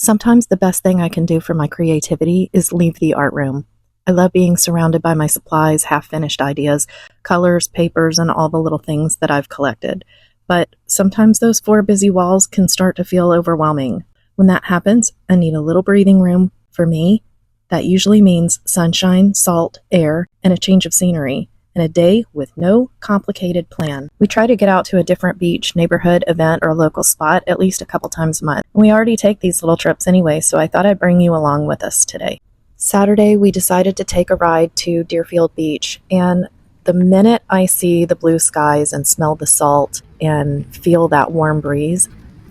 Sometimes the best thing I can do for my creativity is leave the art room. I love being surrounded by my supplies, half-finished ideas, colors, papers, and all the little things that I've collected. But sometimes those four busy walls can start to feel overwhelming. When that happens, I need a little breathing room. For me, that usually means sunshine, salt, air, and a change of scenery, and a day with no complicated plan. We try to get out to a different beach, neighborhood, event, or local spot at least a couple times a month. We already take these little trips anyway, so I thought I'd bring you along with us today. Saturday, we decided to take a ride to Deerfield Beach, and the minute I see the blue skies and smell the salt and feel that warm breeze,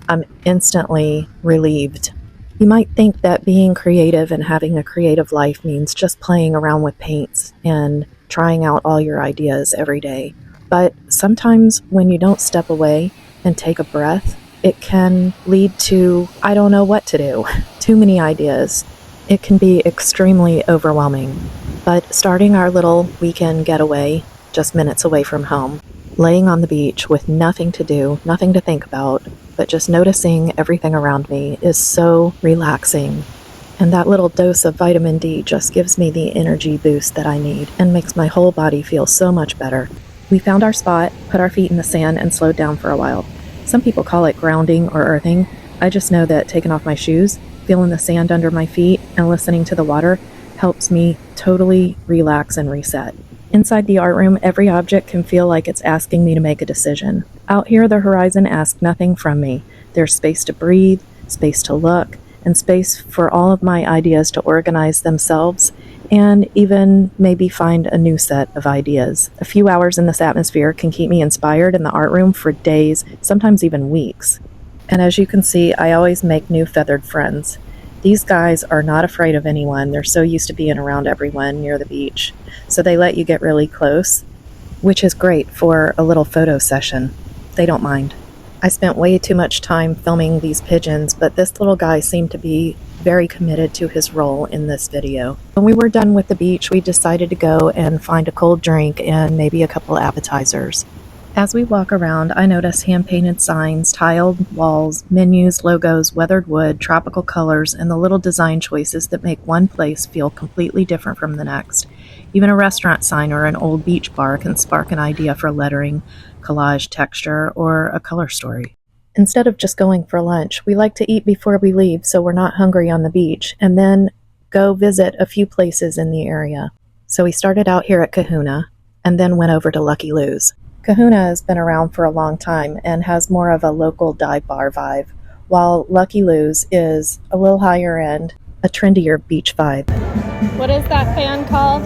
I'm instantly relieved. You might think that being creative and having a creative life means just playing around with paints and trying out all your ideas every day. But sometimes when you don't step away and take a breath, it can lead to, I don't know what to do. Too many ideas. It can be extremely overwhelming. But starting our little weekend getaway, just minutes away from home, laying on the beach with nothing to do, nothing to think about, but just noticing everything around me is so relaxing. And that little dose of vitamin D just gives me the energy boost that I need and makes my whole body feel so much better. We found our spot, put our feet in the sand, and slowed down for a while. Some people call it grounding or earthing. I just know that taking off my shoes, feeling the sand under my feet, and listening to the water helps me totally relax and reset. Inside the art room, every object can feel like it's asking me to make a decision. Out here, the horizon asks nothing from me. There's space to breathe, space to look, and space for all of my ideas to organize themselves and even maybe find a new set of ideas. A few hours in this atmosphere can keep me inspired in the art room for days, sometimes even weeks. And as you can see, I always make new feathered friends. These guys are not afraid of anyone. They're so used to being around everyone near the beach. So they let you get really close, which is great for a little photo session. They don't mind. I spent way too much time filming these pigeons, but this little guy seemed to be very committed to his role in this video. When we were done with the beach, we decided to go and find a cold drink and maybe a couple appetizers. As we walk around, I notice hand-painted signs, tiled walls, menus, logos, weathered wood, tropical colors, and the little design choices that make one place feel completely different from the next. Even a restaurant sign or an old beach bar can spark an idea for lettering, collage texture, or a color story. Instead of just going for lunch, we like to eat before we leave so we're not hungry on the beach, and then go visit a few places in the area. So we started out here at Kahuna, and then went over to Lucky Lou's. Kahuna has been around for a long time and has more of a local dive bar vibe, while Lucky Lou's is a little higher end, a trendier beach vibe. What is that fan called?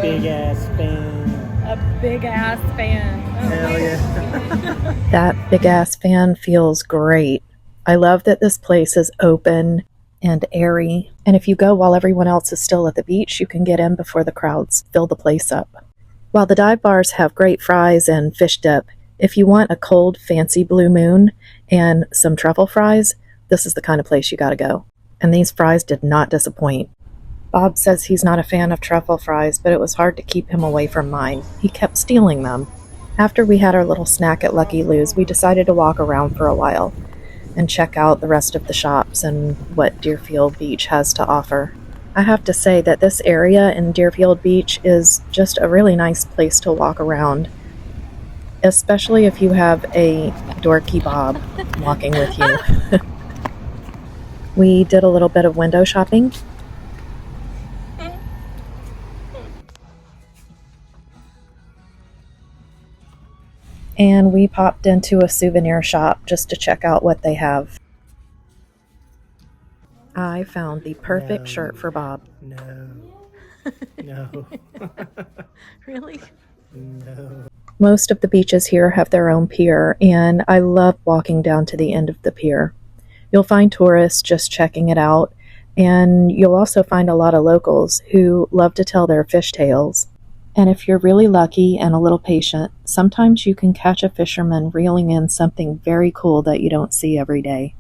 Big ass fan. A big ass fan. Oh, Hell yeah. That big ass fan feels great. I love that this place is open and airy, and if you go while everyone else is still at the beach, you can get in before the crowds fill the place up. While the dive bars have great fries and fish dip, if you want a cold, fancy Blue Moon and some truffle fries, this is the kind of place you gotta go. And these fries did not disappoint. Bob says he's not a fan of truffle fries, but it was hard to keep him away from mine. He kept stealing them. After we had our little snack at Lucky Lou's, we decided to walk around for a while and check out the rest of the shops and what Deerfield Beach has to offer. I have to say that this area in Deerfield Beach is just a really nice place to walk around, especially if you have a dorky Bob walking with you. We did a little bit of window shopping. And we popped into a souvenir shop just to check out what they have. I found the perfect shirt for Bob. No. No. really? No. Most of the beaches here have their own pier, and I love walking down to the end of the pier. You'll find tourists just checking it out, and you'll also find a lot of locals who love to tell their fish tales. And if you're really lucky and a little patient, sometimes you can catch a fisherman reeling in something very cool that you don't see every day.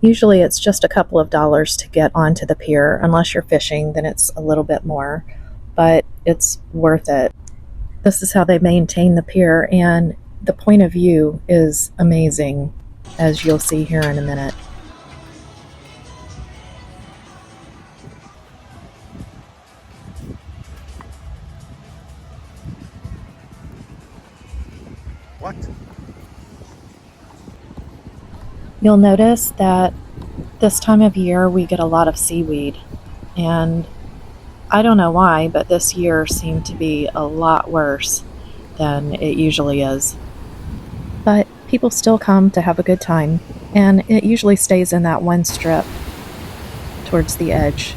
Usually it's just a couple of dollars to get onto the pier. Unless you're fishing, then it's a little bit more, but it's worth it. This is how they maintain the pier, and the point of view is amazing, as you'll see here in a minute. What? You'll notice that this time of year we get a lot of seaweed, and I don't know why, but this year seemed to be a lot worse than it usually is. But people still come to have a good time, and it usually stays in that one strip towards the edge,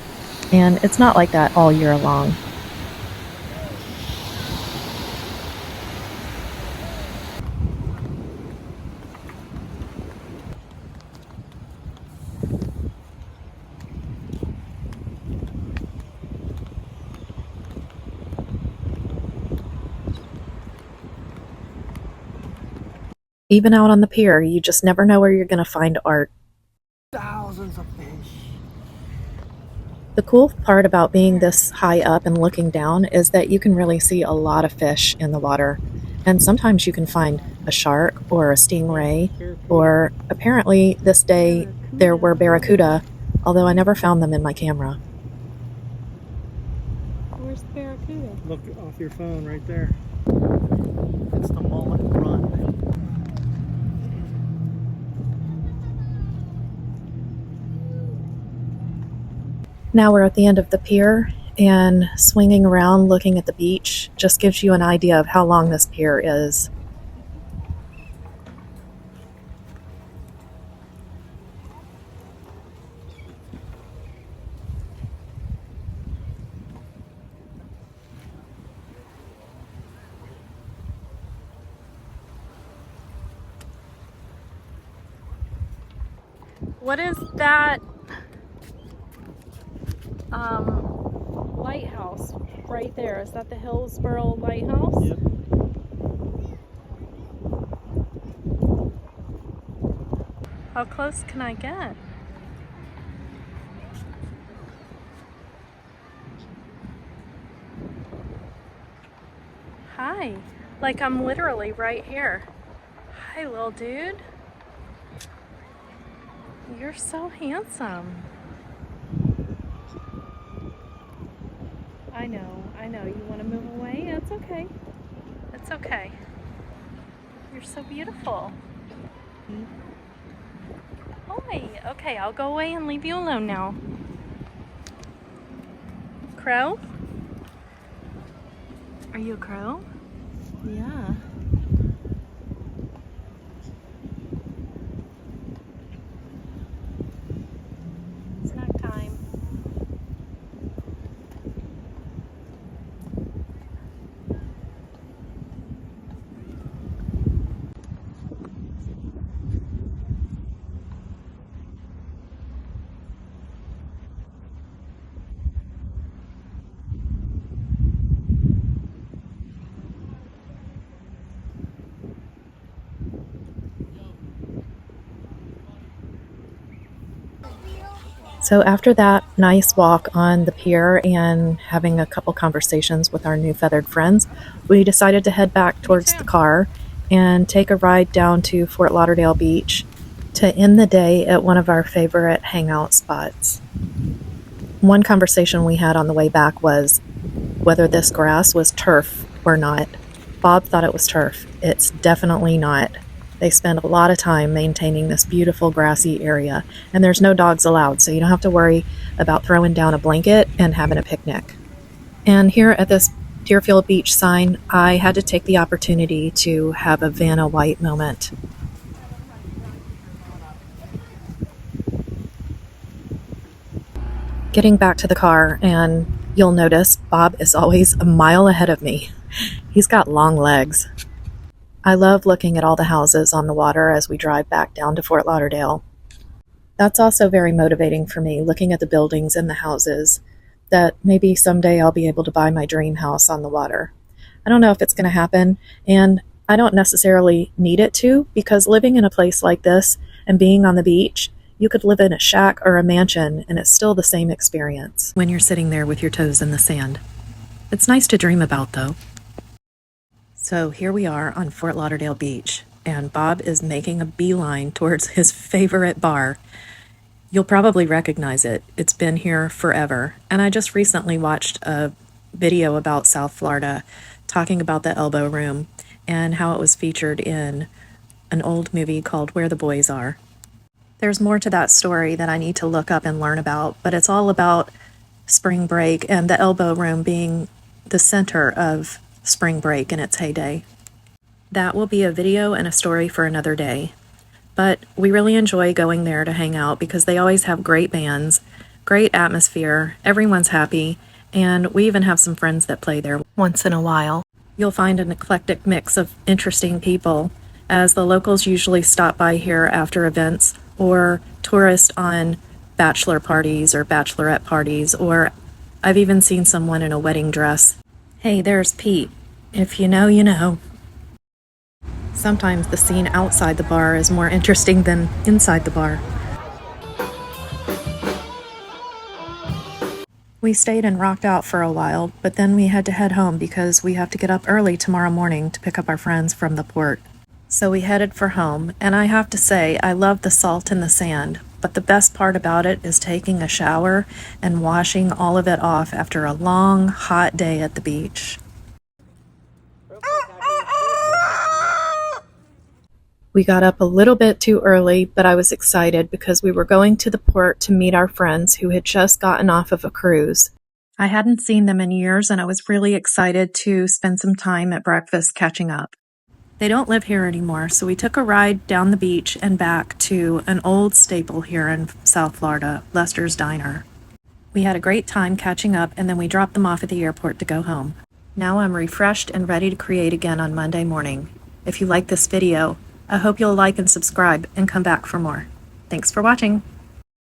and it's not like that all year long. Even out on the pier, you just never know where you're going to find art. Thousands of fish. The cool part about being this high up and looking down is that you can really see a lot of fish in the water. And sometimes you can find a shark or a stingray, or apparently this day there were barracuda, although I never found them in my camera. Where's the barracuda? Look off your phone right there. It's the mullet run. Now we're at the end of the pier, and swinging around looking at the beach just gives you an idea of how long this pier is. What is that lighthouse right there? Is that the Hillsborough Lighthouse? Yep. How close can I get? Hi. Like I'm literally right here. Hi, little dude. You're so handsome. I know. You want to move away? It's okay. It's okay. You're so beautiful. Hi. Okay, I'll go away and leave you alone now. Crow? Are you a crow? Yeah. Snack time. So after that nice walk on the pier and having a couple conversations with our new feathered friends, we decided to head back towards the car and take a ride down to Fort Lauderdale Beach to end the day at one of our favorite hangout spots. One conversation we had on the way back was whether this grass was turf or not. Bob thought it was turf. It's definitely not. They spend a lot of time maintaining this beautiful grassy area, and there's no dogs allowed, so you don't have to worry about throwing down a blanket and having a picnic. And here at this Deerfield Beach sign, I had to take the opportunity to have a Vanna White moment. Getting back to the car, and you'll notice Bob is always a mile ahead of me. He's got long legs. I love looking at all the houses on the water as we drive back down to Fort Lauderdale. That's also very motivating for me, looking at the buildings and the houses, that maybe someday I'll be able to buy my dream house on the water. I don't know if it's going to happen, and I don't necessarily need it to, because living in a place like this and being on the beach, you could live in a shack or a mansion and it's still the same experience when you're sitting there with your toes in the sand. It's nice to dream about, though. So here we are on Fort Lauderdale Beach, and Bob is making a beeline towards his favorite bar. You'll probably recognize it. It's been here forever. And I just recently watched a video about South Florida talking about the Elbow Room. and how it was featured in an old movie called Where the Boys Are. There's more to that story that I need to look up and learn about, but it's all about spring break and the elbow room being the center of spring break in its heyday. That will be a video and a story for another day. But we really enjoy going there to hang out because they always have great bands, great atmosphere, everyone's happy, and we even have some friends that play there once in a while. You'll find an eclectic mix of interesting people, as the locals usually stop by here after events or tourists on bachelor parties or bachelorette parties, or I've even seen someone in a wedding dress. Hey, there's Pete. If you know, you know. Sometimes the scene outside the bar is more interesting than inside the bar. We stayed and rocked out for a while, but then we had to head home because we have to get up early tomorrow morning to pick up our friends from the port. So we headed for home, and I have to say, I love the salt in the sand, but the best part about it is taking a shower and washing all of it off after a long, hot day at the beach. We got up a little bit too early, but I was excited because we were going to the port to meet our friends who had just gotten off of a cruise. I hadn't seen them in years, and I was really excited to spend some time at breakfast catching up. They don't live here anymore, so we took a ride down the beach and back to an old staple here in South Florida, Lester's Diner. We had a great time catching up, and then we dropped them off at the airport to go home. Now I'm refreshed and ready to create again on Monday morning. If you like this video, I hope you'll like and subscribe and come back for more. Thanks for watching.